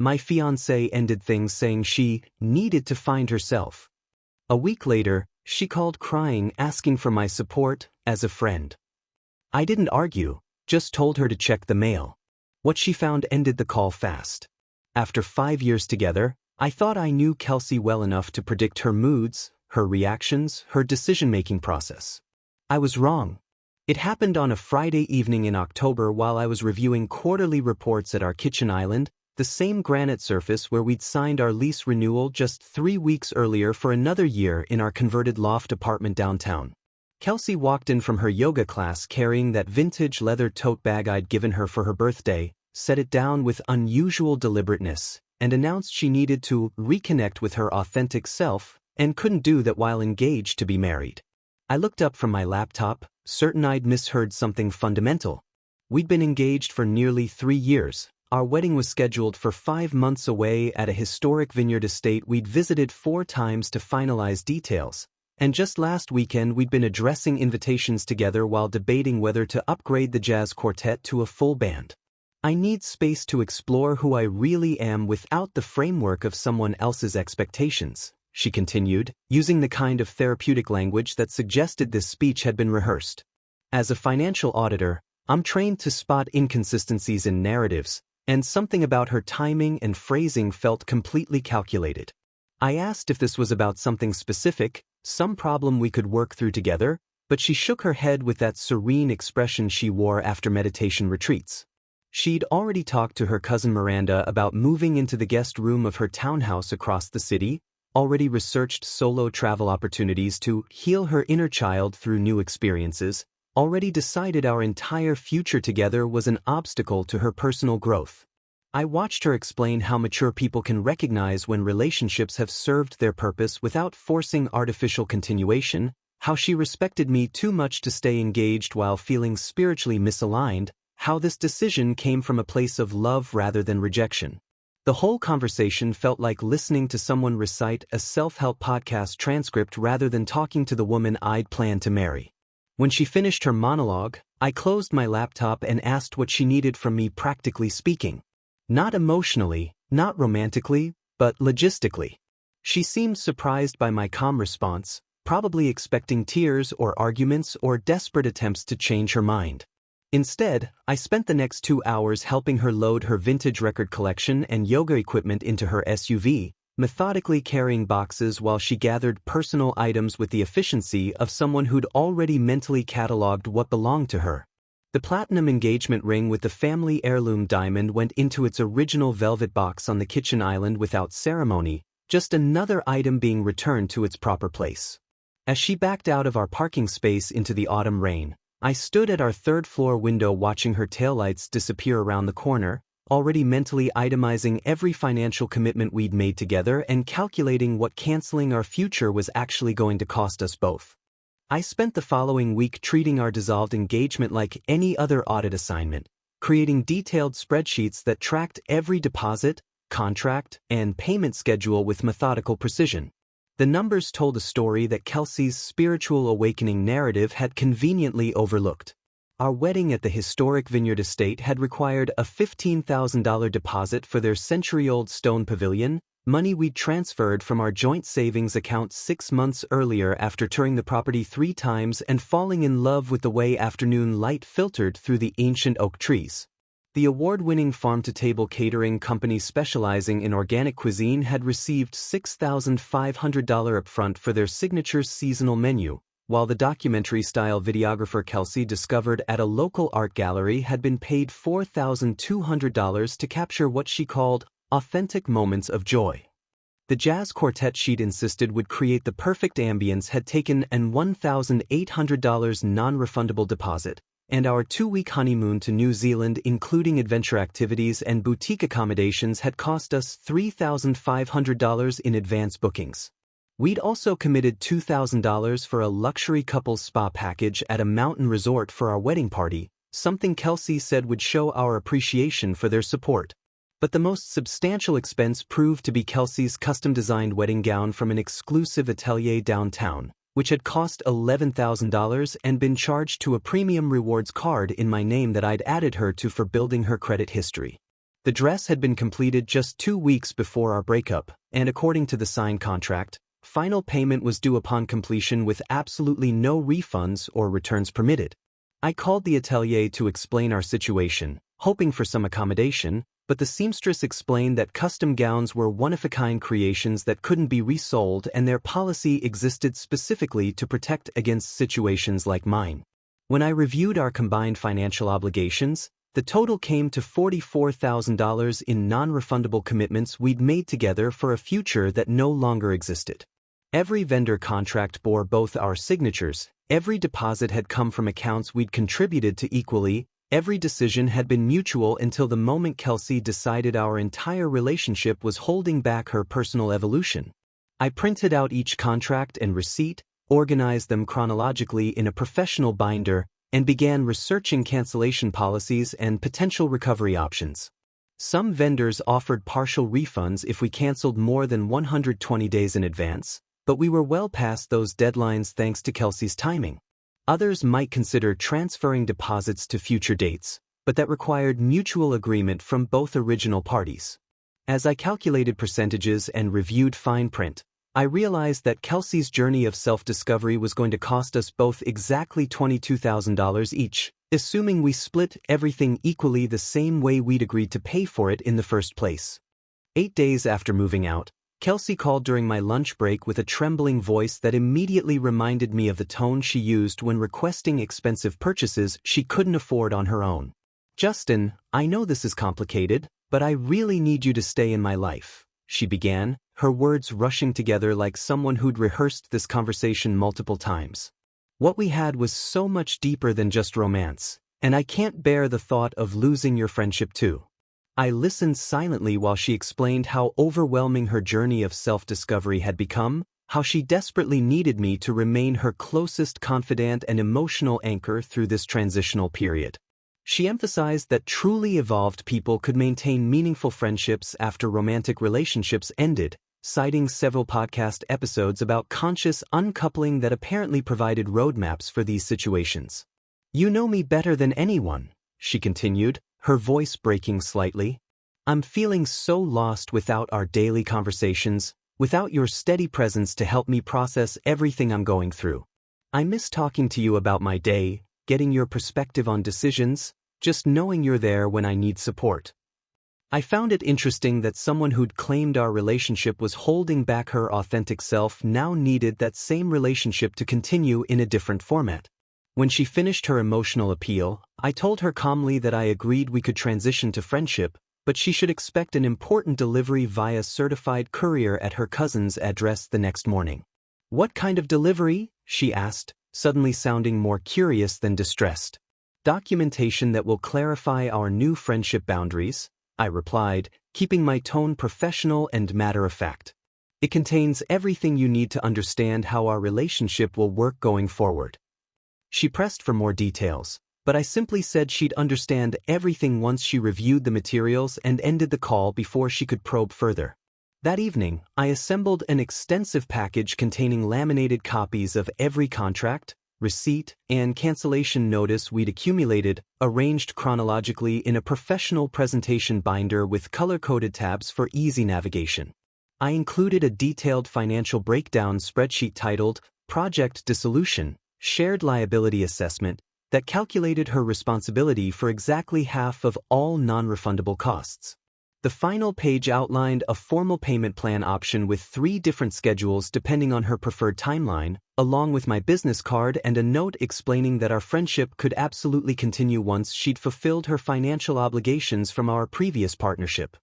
My fiancée ended things saying she needed to find herself. A week later, she called crying, asking for my support as a friend. I didn't argue, just told her to check the mail. What she found ended the call fast. After 5 years together, I thought I knew Kelsey well enough to predict her moods, her reactions, her decision-making process. I was wrong. It happened on a Friday evening in October while I was reviewing quarterly reports at our kitchen island, the same granite surface where we'd signed our lease renewal just 3 weeks earlier for another year in our converted loft apartment downtown. Kelsey walked in from her yoga class carrying that vintage leather tote bag I'd given her for her birthday, set it down with unusual deliberateness, and announced she needed to reconnect with her authentic self and couldn't do that while engaged to be married. I looked up from my laptop, certain I'd misheard something fundamental. We'd been engaged for nearly 3 years. Our wedding was scheduled for 5 months away at a historic vineyard estate we'd visited 4 times to finalize details, and just last weekend we'd been addressing invitations together while debating whether to upgrade the jazz quartet to a full band. I need space to explore who I really am without the framework of someone else's expectations, she continued, using the kind of therapeutic language that suggested this speech had been rehearsed. As a financial auditor, I'm trained to spot inconsistencies in narratives, and something about her timing and phrasing felt completely calculated. I asked if this was about something specific, some problem we could work through together, but she shook her head with that serene expression she wore after meditation retreats. She'd already talked to her cousin Miranda about moving into the guest room of her townhouse across the city, already researched solo travel opportunities to heal her inner child through new experiences, already decided our entire future together was an obstacle to her personal growth. I watched her explain how mature people can recognize when relationships have served their purpose without forcing artificial continuation, how she respected me too much to stay engaged while feeling spiritually misaligned, how this decision came from a place of love rather than rejection. The whole conversation felt like listening to someone recite a self-help podcast transcript rather than talking to the woman I'd planned to marry. When she finished her monologue, I closed my laptop and asked what she needed from me practically speaking. Not emotionally, not romantically, but logistically. She seemed surprised by my calm response, probably expecting tears or arguments or desperate attempts to change her mind. Instead, I spent the next 2 hours helping her load her vintage record collection and yoga equipment into her SUV, methodically carrying boxes while she gathered personal items with the efficiency of someone who'd already mentally cataloged what belonged to her. The platinum engagement ring with the family heirloom diamond went into its original velvet box on the kitchen island without ceremony, just another item being returned to its proper place. As she backed out of our parking space into the autumn rain, I stood at our 3rd-floor window watching her taillights disappear around the corner, already mentally itemizing every financial commitment we'd made together and calculating what canceling our future was actually going to cost us both. I spent the following week treating our dissolved engagement like any other audit assignment, creating detailed spreadsheets that tracked every deposit, contract, and payment schedule with methodical precision. The numbers told a story that Kelsey's spiritual awakening narrative had conveniently overlooked. Our wedding at the historic vineyard estate had required a $15,000 deposit for their century-old stone pavilion, money we'd transferred from our joint savings account 6 months earlier after touring the property 3 times and falling in love with the way afternoon light filtered through the ancient oak trees. The award-winning farm-to-table catering company specializing in organic cuisine had received $6,500 upfront for their signature seasonal menu, while the documentary-style videographer Kelsey discovered at a local art gallery had been paid $4,200 to capture what she called authentic moments of joy. The jazz quartet she'd insisted would create the perfect ambience had taken an $1,800 non-refundable deposit, and our 2-week honeymoon to New Zealand including adventure activities and boutique accommodations had cost us $3,500 in advance bookings. We'd also committed $2,000 for a luxury couples spa package at a mountain resort for our wedding party, something Kelsey said would show our appreciation for their support. But the most substantial expense proved to be Kelsey's custom-designed wedding gown from an exclusive atelier downtown, which had cost $11,000 and been charged to a premium rewards card in my name that I'd added her to for building her credit history. The dress had been completed just 2 weeks before our breakup, and according to the signed contract, final payment was due upon completion with absolutely no refunds or returns permitted. I called the atelier to explain our situation, hoping for some accommodation, but the seamstress explained that custom gowns were one-of-a-kind creations that couldn't be resold and their policy existed specifically to protect against situations like mine. When I reviewed our combined financial obligations, the total came to $44,000 in non-refundable commitments we'd made together for a future that no longer existed. Every vendor contract bore both our signatures, every deposit had come from accounts we'd contributed to equally, every decision had been mutual until the moment Kelsey decided our entire relationship was holding back her personal evolution. I printed out each contract and receipt, organized them chronologically in a professional binder, and began researching cancellation policies and potential recovery options. Some vendors offered partial refunds if we canceled more than 120 days in advance, but we were well past those deadlines thanks to Kelsey's timing. Others might consider transferring deposits to future dates, but that required mutual agreement from both original parties. As I calculated percentages and reviewed fine print, I realized that Kelsey's journey of self-discovery was going to cost us both exactly $22,000 each, assuming we split everything equally the same way we'd agreed to pay for it in the first place. 8 days after moving out, Kelsey called during my lunch break with a trembling voice that immediately reminded me of the tone she used when requesting expensive purchases she couldn't afford on her own. "Justin, I know this is complicated, but I really need you to stay in my life," she began, her words rushing together like someone who'd rehearsed this conversation multiple times. "What we had was so much deeper than just romance, and I can't bear the thought of losing your friendship too." I listened silently while she explained how overwhelming her journey of self-discovery had become, how she desperately needed me to remain her closest confidant and emotional anchor through this transitional period. She emphasized that truly evolved people could maintain meaningful friendships after romantic relationships ended, citing several podcast episodes about conscious uncoupling that apparently provided roadmaps for these situations. "You know me better than anyone," she continued, her voice breaking slightly. "I'm feeling so lost without our daily conversations, without your steady presence to help me process everything I'm going through. I miss talking to you about my day, getting your perspective on decisions, just knowing you're there when I need support." I found it interesting that someone who'd claimed our relationship was holding back her authentic self now needed that same relationship to continue in a different format. When she finished her emotional appeal, I told her calmly that I agreed we could transition to friendship, but she should expect an important delivery via certified courier at her cousin's address the next morning. "What kind of delivery?" she asked, suddenly sounding more curious than distressed. "Documentation that will clarify our new friendship boundaries," I replied, keeping my tone professional and matter-of-fact. "It contains everything you need to understand how our relationship will work going forward." She pressed for more details, but I simply said she'd understand everything once she reviewed the materials and ended the call before she could probe further. That evening, I assembled an extensive package containing laminated copies of every contract, receipt, and cancellation notice we'd accumulated, arranged chronologically in a professional presentation binder with color-coded tabs for easy navigation. I included a detailed financial breakdown spreadsheet titled Project Dissolution, Shared Liability Assessment, that calculated her responsibility for exactly half of all non-refundable costs. The final page outlined a formal payment plan option with 3 different schedules depending on her preferred timeline, along with my business card and a note explaining that our friendship could absolutely continue once she'd fulfilled her financial obligations from our previous partnership.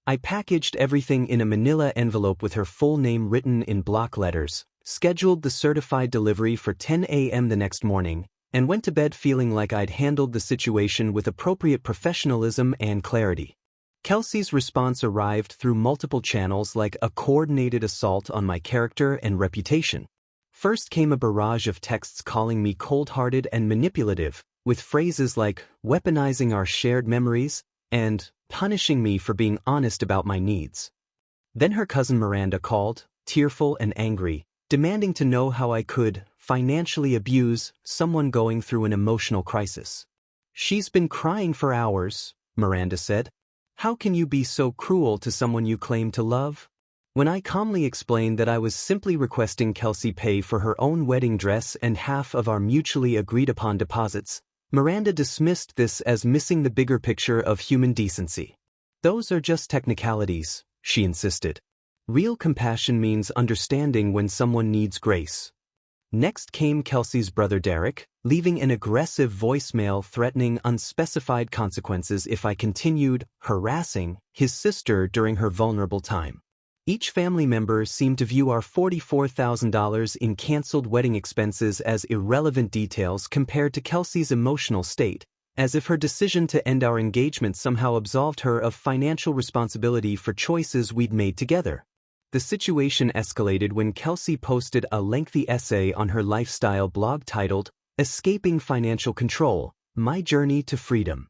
I packaged everything in a manila envelope with her full name written in block letters, scheduled the certified delivery for 10 a.m. the next morning, and went to bed feeling like I'd handled the situation with appropriate professionalism and clarity. Kelsey's response arrived through multiple channels like a coordinated assault on my character and reputation. First came a barrage of texts calling me cold-hearted and manipulative, with phrases like weaponizing our shared memories and punishing me for being honest about my needs. Then her cousin Miranda called, tearful and angry, demanding to know how I could financially abuse someone going through an emotional crisis. "She's been crying for hours," Miranda said. How can you be so cruel to someone you claim to love? When I calmly explained that I was simply requesting Kelsey pay for her own wedding dress and half of our mutually agreed-upon deposits, Miranda dismissed this as missing the bigger picture of human decency. Those are just technicalities, she insisted. Real compassion means understanding when someone needs grace. Next came Kelsey's brother Derek, leaving an aggressive voicemail threatening unspecified consequences if I continued harassing his sister during her vulnerable time. Each family member seemed to view our $44,000 in canceled wedding expenses as irrelevant details compared to Kelsey's emotional state, as if her decision to end our engagement somehow absolved her of financial responsibility for choices we'd made together. The situation escalated when Kelsey posted a lengthy essay on her lifestyle blog titled, "Escaping Financial Control: My Journey to Freedom."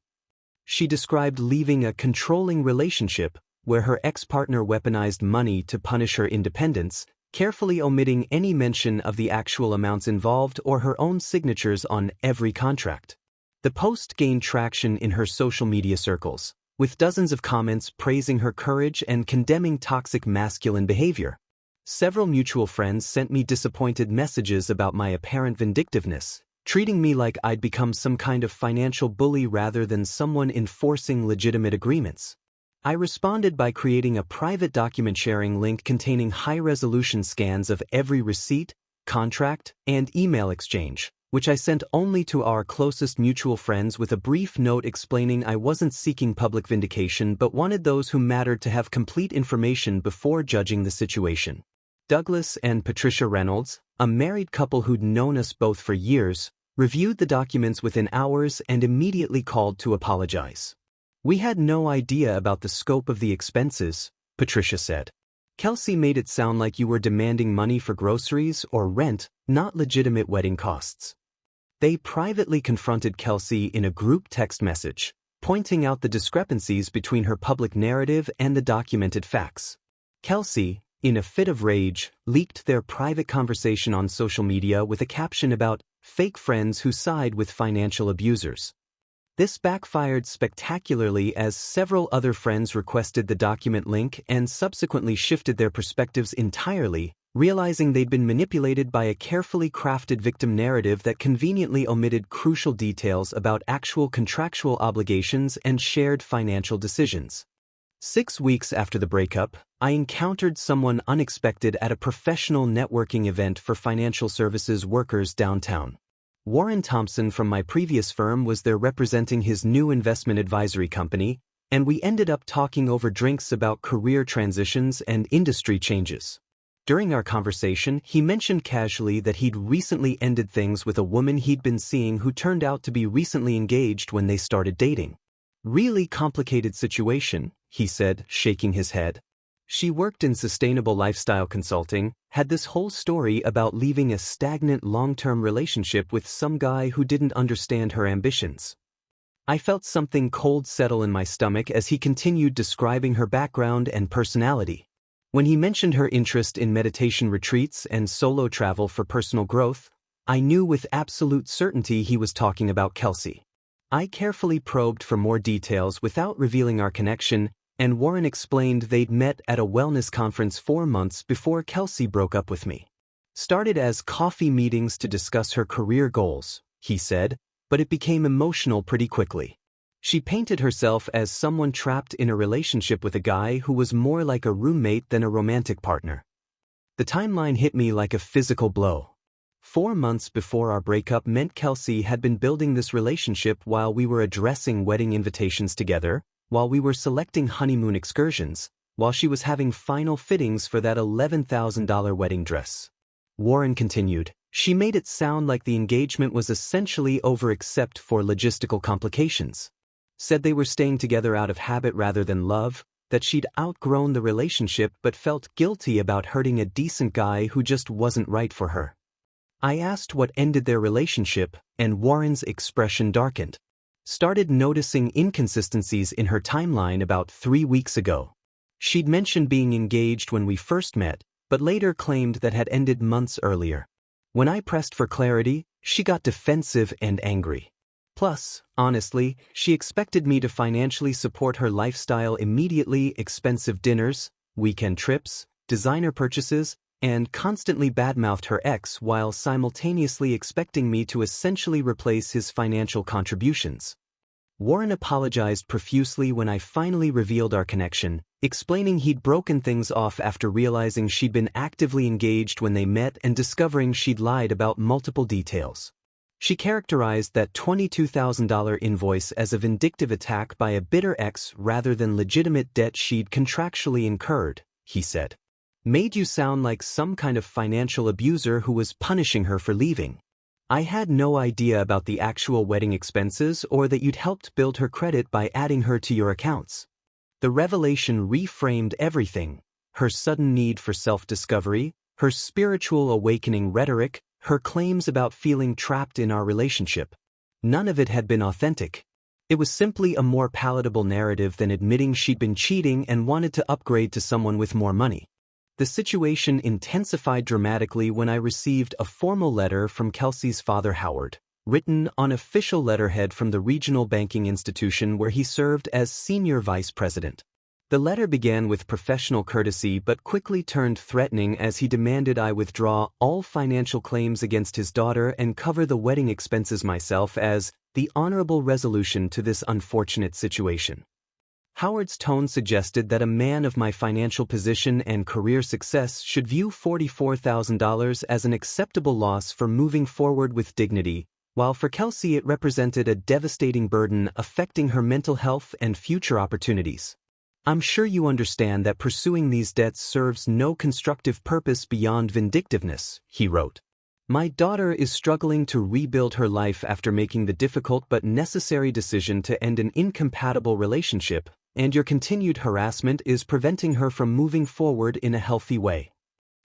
She described leaving a controlling relationship where her ex-partner weaponized money to punish her independence, carefully omitting any mention of the actual amounts involved or her own signatures on every contract. The post gained traction in her social media circles, with dozens of comments praising her courage and condemning toxic masculine behavior. Several mutual friends sent me disappointed messages about my apparent vindictiveness, treating me like I'd become some kind of financial bully rather than someone enforcing legitimate agreements. I responded by creating a private document sharing link containing high-resolution scans of every receipt, contract, and email exchange, which I sent only to our closest mutual friends with a brief note explaining I wasn't seeking public vindication but wanted those who mattered to have complete information before judging the situation. Douglas and Patricia Reynolds, a married couple who'd known us both for years, reviewed the documents within hours and immediately called to apologize. "We had no idea about the scope of the expenses," Patricia said. "Kelsey made it sound like you were demanding money for groceries or rent, not legitimate wedding costs." They privately confronted Kelsey in a group text message, pointing out the discrepancies between her public narrative and the documented facts. Kelsey, in a fit of rage, leaked their private conversation on social media with a caption about fake friends who side with financial abusers. This backfired spectacularly as several other friends requested the document link and subsequently shifted their perspectives entirely, realizing they'd been manipulated by a carefully crafted victim narrative that conveniently omitted crucial details about actual contractual obligations and shared financial decisions. 6 weeks after the breakup, I encountered someone unexpected at a professional networking event for financial services workers downtown. Warren Thompson from my previous firm was there representing his new investment advisory company, and we ended up talking over drinks about career transitions and industry changes. During our conversation, he mentioned casually that he'd recently ended things with a woman he'd been seeing who turned out to be recently engaged when they started dating. "Really complicated situation," he said, shaking his head. She worked in sustainable lifestyle consulting, had this whole story about leaving a stagnant long-term relationship with some guy who didn't understand her ambitions. I felt something cold settle in my stomach as he continued describing her background and personality. When he mentioned her interest in meditation retreats and solo travel for personal growth, I knew with absolute certainty he was talking about Kelsey. I carefully probed for more details without revealing our connection, and Warren explained they'd met at a wellness conference 4 months before Kelsey broke up with me. "Started as coffee meetings to discuss her career goals," he said, "but it became emotional pretty quickly. She painted herself as someone trapped in a relationship with a guy who was more like a roommate than a romantic partner." The timeline hit me like a physical blow. 4 months before our breakup meant Kelsey had been building this relationship while we were addressing wedding invitations together, while we were selecting honeymoon excursions, while she was having final fittings for that $11,000 wedding dress. Warren continued, "She made it sound like the engagement was essentially over except for logistical complications. Said they were staying together out of habit rather than love, that she'd outgrown the relationship but felt guilty about hurting a decent guy who just wasn't right for her." I asked what ended their relationship, and Warren's expression darkened. "Started noticing inconsistencies in her timeline about 3 weeks ago. She'd mentioned being engaged when we first met, but later claimed that had ended months earlier. When I pressed for clarity, she got defensive and angry. Plus, honestly, she expected me to financially support her lifestyle immediately: expensive dinners, weekend trips, designer purchases, and constantly badmouthed her ex while simultaneously expecting me to essentially replace his financial contributions. Warren apologized profusely when I finally revealed our connection, explaining he'd broken things off after realizing she'd been actively engaged when they met and discovering she'd lied about multiple details. She characterized that $22,000 invoice as a vindictive attack by a bitter ex rather than legitimate debt she'd contractually incurred, he said. Made you sound like some kind of financial abuser who was punishing her for leaving. I had no idea about the actual wedding expenses or that you'd helped build her credit by adding her to your accounts. The revelation reframed everything: her sudden need for self-discovery, her spiritual awakening rhetoric, her claims about feeling trapped in our relationship. None of it had been authentic. It was simply a more palatable narrative than admitting she'd been cheating and wanted to upgrade to someone with more money. The situation intensified dramatically when I received a formal letter from Kelsey's father, Howard, written on official letterhead from the regional banking institution where he served as senior vice president. The letter began with professional courtesy but quickly turned threatening as he demanded I withdraw all financial claims against his daughter and cover the wedding expenses myself as the honorable resolution to this unfortunate situation. Howard's tone suggested that a man of my financial position and career success should view $44,000 as an acceptable loss for moving forward with dignity, while for Kelsey it represented a devastating burden affecting her mental health and future opportunities. I'm sure you understand that pursuing these debts serves no constructive purpose beyond vindictiveness, he wrote. My daughter is struggling to rebuild her life after making the difficult but necessary decision to end an incompatible relationship, and your continued harassment is preventing her from moving forward in a healthy way.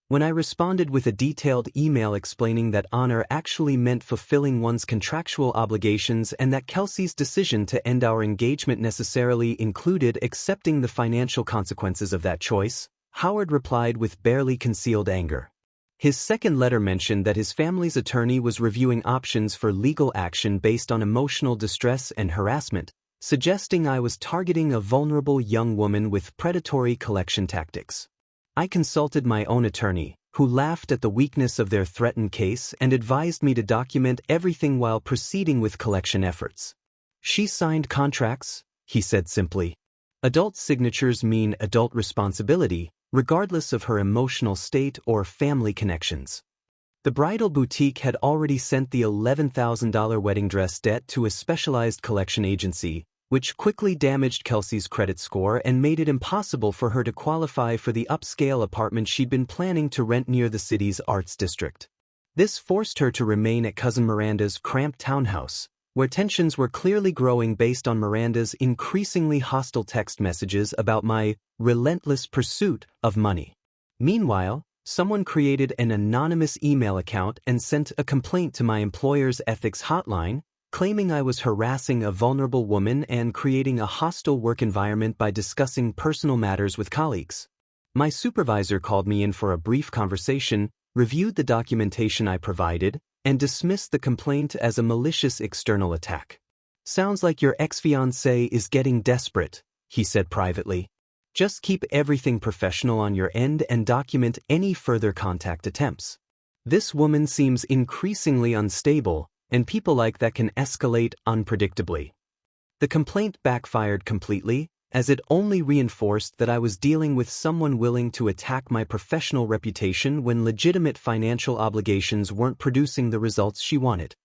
When I responded with a detailed email explaining that honor actually meant fulfilling one's contractual obligations and that Kelsey's decision to end our engagement necessarily included accepting the financial consequences of that choice, Howard replied with barely concealed anger. His second letter mentioned that his family's attorney was reviewing options for legal action based on emotional distress and harassment, suggesting I was targeting a vulnerable young woman with predatory collection tactics. I consulted my own attorney, who laughed at the weakness of their threatened case and advised me to document everything while proceeding with collection efforts. She signed contracts, he said simply. Adult signatures mean adult responsibility, regardless of her emotional state or family connections. The bridal boutique had already sent the $11,000 wedding dress debt to a specialized collection agency, which quickly damaged Kelsey's credit score and made it impossible for her to qualify for the upscale apartment she'd been planning to rent near the city's arts district. This forced her to remain at Cousin Miranda's cramped townhouse, where tensions were clearly growing based on Miranda's increasingly hostile text messages about my relentless pursuit of money. Meanwhile, someone created an anonymous email account and sent a complaint to my employer's ethics hotline, claiming I was harassing a vulnerable woman and creating a hostile work environment by discussing personal matters with colleagues. My supervisor called me in for a brief conversation, reviewed the documentation I provided, and dismissed the complaint as a malicious external attack. Sounds like your ex-fiancée is getting desperate, he said privately. Just keep everything professional on your end and document any further contact attempts. This woman seems increasingly unstable, and people like that can escalate unpredictably. The complaint backfired completely, as it only reinforced that I was dealing with someone willing to attack my professional reputation when legitimate financial obligations weren't producing the results she wanted.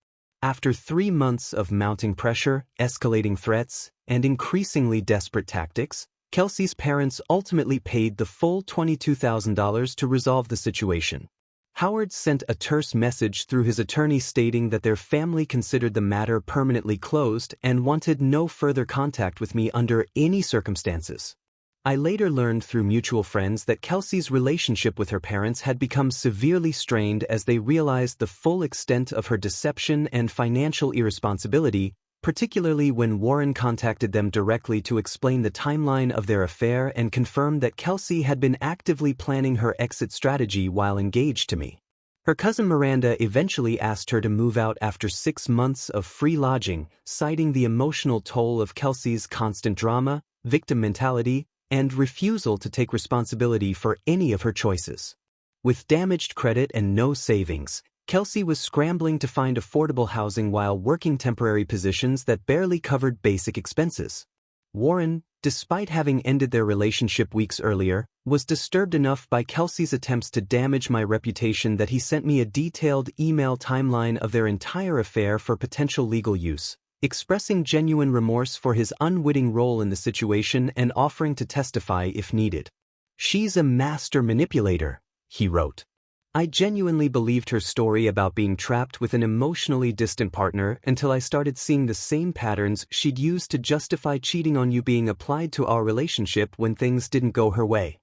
After 3 months of mounting pressure, escalating threats, and increasingly desperate tactics, Kelsey's parents ultimately paid the full $22,000 to resolve the situation. Howard sent a terse message through his attorney stating that their family considered the matter permanently closed and wanted no further contact with me under any circumstances. I later learned through mutual friends that Kelsey's relationship with her parents had become severely strained as they realized the full extent of her deception and financial irresponsibility, particularly when Warren contacted them directly to explain the timeline of their affair and confirmed that Kelsey had been actively planning her exit strategy while engaged to me. Her cousin Miranda eventually asked her to move out after 6 months of free lodging, citing the emotional toll of Kelsey's constant drama, victim mentality, and refusal to take responsibility for any of her choices. With damaged credit and no savings, Kelsey was scrambling to find affordable housing while working temporary positions that barely covered basic expenses. Warren, despite having ended their relationship weeks earlier, was disturbed enough by Kelsey's attempts to damage my reputation that he sent me a detailed email timeline of their entire affair for potential legal use, expressing genuine remorse for his unwitting role in the situation and offering to testify if needed. "She's a master manipulator," he wrote. I genuinely believed her story about being trapped with an emotionally distant partner until I started seeing the same patterns she'd used to justify cheating on you being applied to our relationship when things didn't go her way.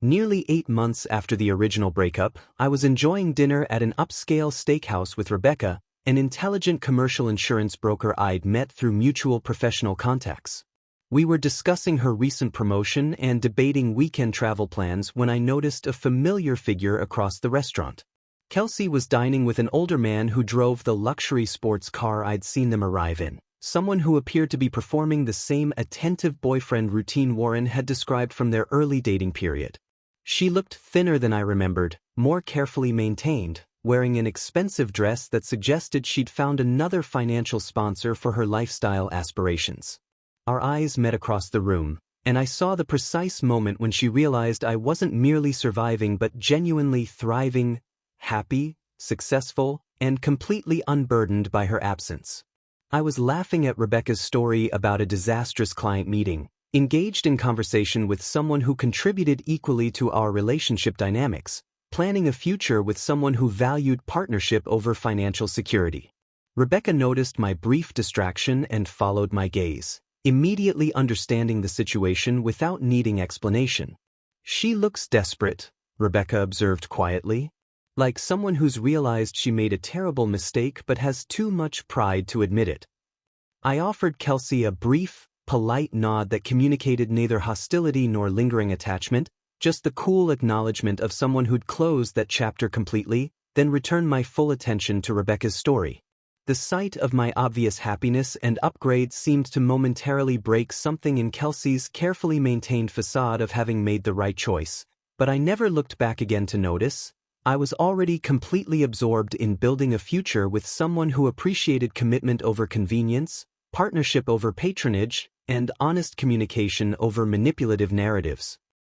Nearly 8 months after the original breakup, I was enjoying dinner at an upscale steakhouse with Rebecca, an intelligent commercial insurance broker I'd met through mutual professional contacts. We were discussing her recent promotion and debating weekend travel plans when I noticed a familiar figure across the restaurant. Kelsey was dining with an older man who drove the luxury sports car I'd seen them arrive in, someone who appeared to be performing the same attentive boyfriend routine Warren had described from their early dating period. She looked thinner than I remembered, more carefully maintained, wearing an expensive dress that suggested she'd found another financial sponsor for her lifestyle aspirations. Our eyes met across the room, and I saw the precise moment when she realized I wasn't merely surviving but genuinely thriving, happy, successful, and completely unburdened by her absence. I was laughing at Rebecca's story about a disastrous client meeting, engaged in conversation with someone who contributed equally to our relationship dynamics, planning a future with someone who valued partnership over financial security. Rebecca noticed my brief distraction and followed my gaze, immediately understanding the situation without needing explanation. "She looks desperate," Rebecca observed quietly, "like someone who's realized she made a terrible mistake but has too much pride to admit it." I offered Kelsey a brief, polite nod that communicated neither hostility nor lingering attachment, just the cool acknowledgement of someone who'd closed that chapter completely, then returned my full attention to Rebecca's story. The sight of my obvious happiness and upgrade seemed to momentarily break something in Kelsey's carefully maintained facade of having made the right choice, but I never looked back again to notice. I was already completely absorbed in building a future with someone who appreciated commitment over convenience, partnership over patronage, and honest communication over manipulative narratives.